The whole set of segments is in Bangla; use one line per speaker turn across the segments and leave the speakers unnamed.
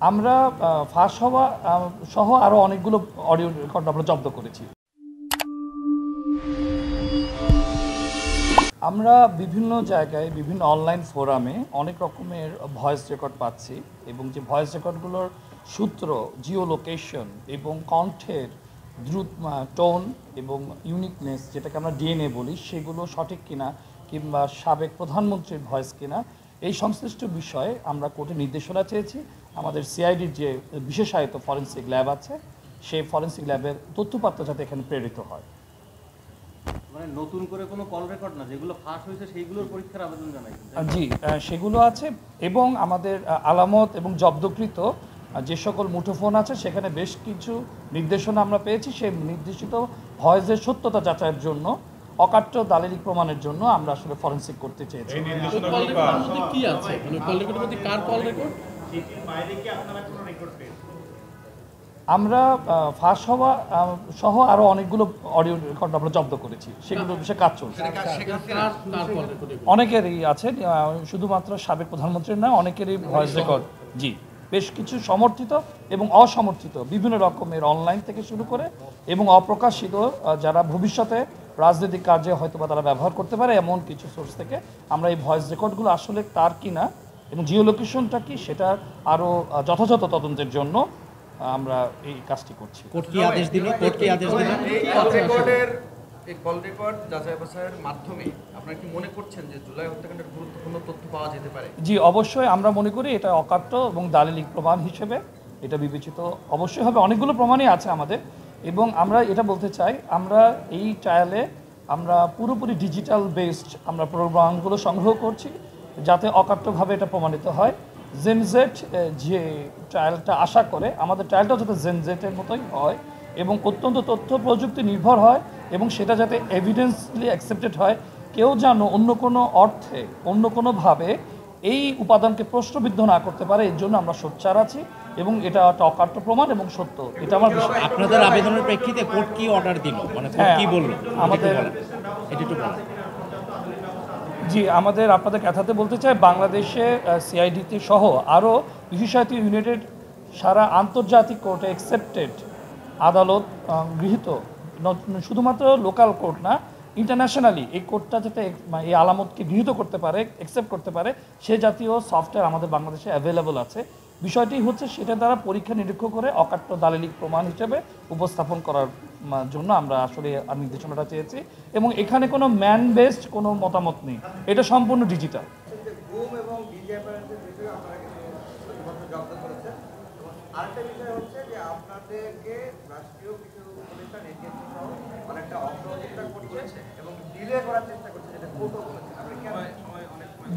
আমরা ফাঁস হওয়া সহ আরও অনেকগুলো অডিও রেকর্ড আমরা জব্দ করেছি। আমরা বিভিন্ন জায়গায় বিভিন্ন অনলাইন ফোরামে অনেক রকমের ভয়েস রেকর্ড পাচ্ছি এবং যে ভয়েস রেকর্ডগুলোর সূত্র, জিও লোকেশন এবং কণ্ঠের দ্রুত টোন এবং ইউনিকনেস, যেটাকে আমরা ডিএনএ বলি, সেগুলো সঠিক কিনা কিংবা সাবেক প্রধানমন্ত্রীর ভয়েস কিনা, এই সংশ্লিষ্ট বিষয়ে আমরা কোর্টে নির্দেশনা চেয়েছি। আমাদের সিআইডির যে বিশেষায়িত ফরেন্সিক ল্যাব আছে, সেই ফরেন্সিক ল্যাবের তথ্যপাত্র যাতে এখানে প্রেরিত হয়।
মানে নতুন করে কোনো কল রেকর্ড না, যেগুলো ফাঁস হয়েছে সেইগুলোর পরীক্ষার আবেদন জানাইছেন?
জি, সেগুলো আছে এবং আমাদের আলামত এবং জব্দকৃত যে সকল মুঠোফোন আছে সেখানে বেশ কিছু নির্দেশনা আমরা পেয়েছি। সেই নির্দেশিত ভয়েসের সত্যতা যাচাইয়ের জন্য, অকাট্য দালিলিক প্রমাণের জন্য আমরা আসলে ফরেন্সিক করতে চেয়েছি।
কি আছে মানে কল রেকর্ডের মধ্যে কার কল রেকর্ড?
আমরা ফাঁস হওয়া সহ আরও অনেকগুলো অডিও রেকর্ড আমরা জব্দ করেছি, সেগুলোর বিষয়ে কাজ চলছে। অনেকেরই আছে, শুধুমাত্র সাবেক প্রধানমন্ত্রীর না, অনেকেরই ভয়েস রেকর্ড। জি, বেশ কিছু সমর্থিত এবং অসমর্থিত বিভিন্ন রকমের অনলাইন থেকে শুরু করে এবং অপ্রকাশিত, যারা ভবিষ্যতে রাজনৈতিক কাজে হয়তো বা তারা ব্যবহার করতে পারে এমন কিছু সোর্স থেকে আমরা এই ভয়েস রেকর্ডগুলো আসলে তার কিনা এবং জিও লোকেশনটা কি সেটা আরও যথাযথ তদন্তের জন্য আমরা এই কাজটি করছি।
কোর্ট কি আদেশ দিল? কোর্ট কি আদেশ দিল?
এই কল রেকর্ড যাচাই বাছাইয়ের মাধ্যমে আপনারা কি মনে করছেন যে জুলাই হত্যাকাণ্ডের গুরুত্বপূর্ণ তথ্য পাওয়া যেতে পারে?
জি, অবশ্যই আমরা মনে করি এটা অকাট্য এবং দালিলিক প্রমাণ হিসেবে এটা বিবেচিত অবশ্যই হবে। অনেকগুলো প্রমাণই আছে আমাদের এবং আমরা এটা বলতে চাই, আমরা এই ট্রায়ালে আমরা পুরোপুরি ডিজিটাল বেসড আমরা প্রমাণগুলো সংগ্রহ করছি যাতে অকাট্যভাবে এটা প্রমাণিত হয়। জেনজেট যে ট্রায়ালটা আশা করে, আমাদের ট্রায়ালটা যাতে জেনজেটের মতোই হয় এবং অত্যন্ত তথ্য প্রযুক্তি নির্ভর হয় এবং সেটা যাতে এভিডেন্সলি অ্যাকসেপ্টেড হয়। কেউ যেন অন্য কোনো অর্থে, অন্য কোনোভাবে এই উপাদানকে প্রশ্নবিদ্ধ না করতে পারে, এর জন্য আমরা সোচ্চার আছি এবং এটা একটা অকাট্য প্রমাণ এবং সত্য। এটা আমার বিষয়।
আপনাদের আবেদনের প্রেক্ষিতে কোর্ট কি অর্ডার দিল, মানে কোর্ট কি বললো
আমাদের? জি, আমাদের আপনাদের কথাতে বলতে চাই, বাংলাদেশে সিআইডিতে সহ আরও বিশেষায়িত ইউনাইটেড সারা আন্তর্জাতিক কোর্টে অ্যাকসেপ্টেড আদালত গৃহীত, শুধুমাত্র লোকাল কোর্ট না, ইন্টারন্যাশনালি এই কোর্টটা যাতে এই আলামতকে গৃহীত করতে পারে, অ্যাকসেপ্ট করতে পারে, সে জাতীয় সফটওয়্যার আমাদের বাংলাদেশে অ্যাভেলেবল আছে। বিষয়টি হচ্ছে সেটা দ্বারা পরীক্ষা নিরীক্ষা করে অকাট্য দালিলিক প্রমাণ হিসেবে উপস্থাপন করার জন্য আমরা আসলে নির্দেশনাটা চেয়েছি এবং এখানে কোনো ম্যান বেসড কোনো মতামত নেই, এটা সম্পূর্ণ ডিজিটাল।
আরেকটা বিষয় হচ্ছে যে আপনাদেরকে রাষ্ট্রীয় কিছু প্রতিষ্ঠান এজেন্সি সহ অনেকটা অসহযোগিতা করছে এবং ডিলে করার চেষ্টা করছে, যেটা কোর্টও বলেছে। আপনি কেন?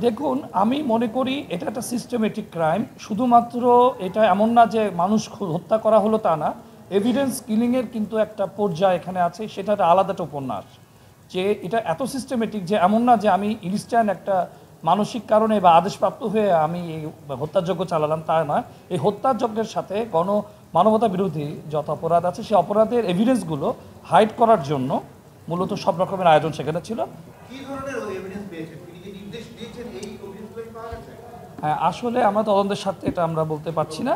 দেখুন, আমি মনে করি এটা একটা সিস্টেমেটিক ক্রাইম। শুধুমাত্র এটা এমন না যে মানুষ হত্যা করা হলো তা না, এভিডেন্স কিলিংয়ের কিন্তু একটা পর্যায় এখানে আছে, সেটা একটা আলাদা উপন্যাস। যে এটা এত সিস্টেমেটিক যে এমন না যে আমি ইনস্ট্যান্ট একটা মানসিক কারণে বা আদেশপ্রাপ্ত হয়ে আমি এই হত্যাযজ্ঞ চালালাম, তা না। এই হত্যাযজ্ঞের সাথে মানবতা বিরোধী যত অপরাধ আছে সেই অপরাধের এভিডেন্সগুলো হাইড করার জন্য মূলত সব রকমের আয়োজন সেখানে ছিল। হ্যাঁ, আসলে আমরা তদন্তের সাথে এটা আমরা বলতে পারছি না।